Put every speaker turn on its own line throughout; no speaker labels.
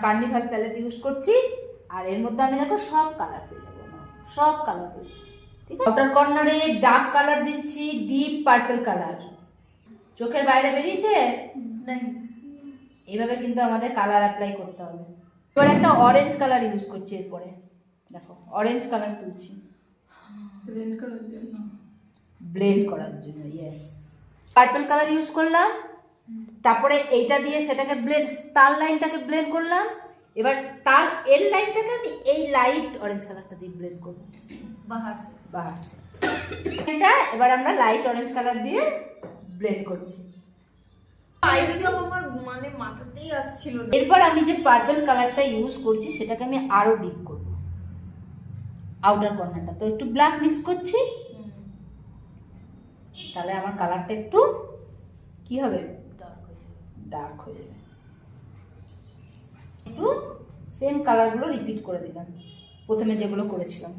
Carnival palette use করছি, আর এর মধ্যে আমি দেখো সব কালার পেয়ে যাবো, সব কালার পেয়েছি। ঠিক আছে, আউটার কর্নারে ডার্ক কালার দিচ্ছি, ডিপ পার্পল কালার। চোখের বাইরে বেরিয়েছে? এইভাবে কিন্তু আমাদের কালার অ্যাপ্লাই করতে হবে। এবার একটা অরেঞ্জ কালার ইউজ করছি, এরপরে দেখো অরেঞ্জ কালার তুলছি
ব্লেন্ড করার জন্য,
ইয়েস। পার্পল কালার ইউজ করলাম, তারপরে এইটা দিয়ে সেটাকে ব্লেন্ড, তার লাইনটাকে ব্লেন্ড করলাম। এবার তার এর লাইনটাকে আমি এই লাইট অরেঞ্জ কালারটা দিয়ে ব্লেন্ড করবো বাহার সে। এটা এবার আমরা লাইট অরেঞ্জ কালার দিয়ে ব্লেন্ড করছি।
আমার মানে মাথাতেই আসছিল না।
এরপর আমি যে পার্পল কালারটা ইউজ করছি সেটাকে আমি আরো ডিপ করব, আউটার কর্নারটা। তো একটু ব্ল্যাক মিক্স করছি, তাহলে আমার কালারটা একটু কি হবে, ডার্ক হয়ে যাবে। একটু সেম কালারগুলো রিপিট করে দিলাম প্রথমে যেগুলো করেছিলাম।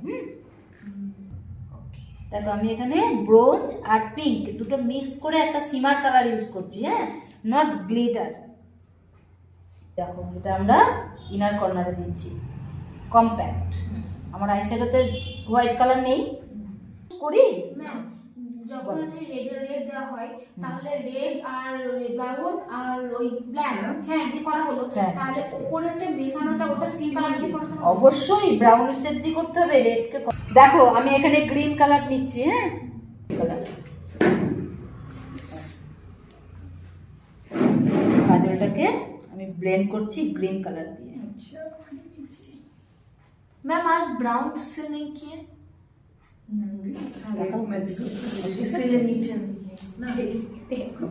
দেখো আমি এখানে ব্রোঞ্জ আর পিঙ্ক দুটো মিক্স করে একটা সিমার কালার ইউজ করছি, হ্যাঁ, নট গ্লিটার। দেখো এটা আমরা ইনার কর্নারে দিচ্ছি, কম্প্যাক্ট। আমার আইশ্যাডোতে হোয়াইট কালার নেই, করি
ম্যাম যখন রেড দেওয়া হয় তাহলে রেড আর ব্রাউন আর ওই ব্ল্যাক, হ্যাঁ যে করা হলো, তাহলে উপরেরটা মেশানোটা ওটা স্কিন কালার দিয়ে করতে হবে।
অবশ্যই ব্রাউন শেড দিয়ে করতে হবে, রেডকে। দেখো আমি এখানে গ্রিন কালার নিচ্ছি, হ্যাঁ, কালার কাজলটাকে আমি ব্লেন্ড করছি গ্রিন কালার দিয়ে।
আচ্ছা
मैम आज ब्राउन से नहीं किए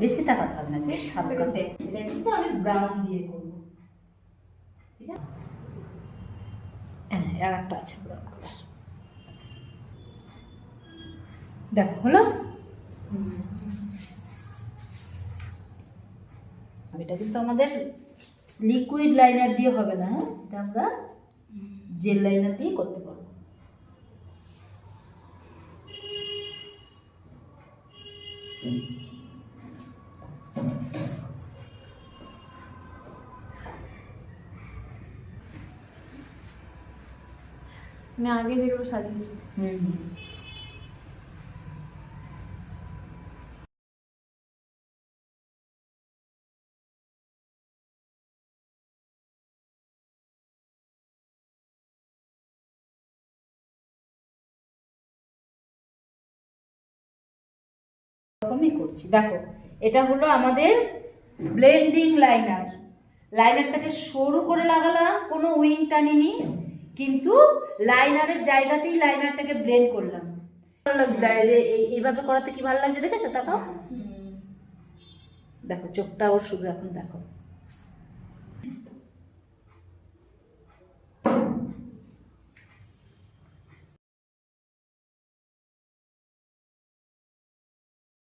বেশি তাকাতে হবে না, হালকা। এটা কিন্তু আমি ব্রাউন দিয়ে করবো, ঠিক আছে। আর একটা আছে ব্রাউন কালার, দেখো হলো। এটা কিন্তু আমাদের লিকুইড লাইনার দিয়ে হবে না, হ্যাঁ, এটা আমরা জেল লাইনার দিয়ে করতে পারবো।
मैं आगे যেগুলো সাজিয়েছি।
এরকমই করছি। দেখো এটা হলো আমাদের ব্লেন্ডিং লাইনার। লাইনারটাকে সরু করে লাগালাম, কোনো উইং টানিনি, কিন্তু লাইনারের জায়গাতেই লাইনারটাকে ব্লেন্ড করলাম। ভালো লাগছে এইভাবে করাতে, কি ভালো লাগছে দেখেছো? তাকাও, দেখো চোখটা ওর শুধু এখন দেখো।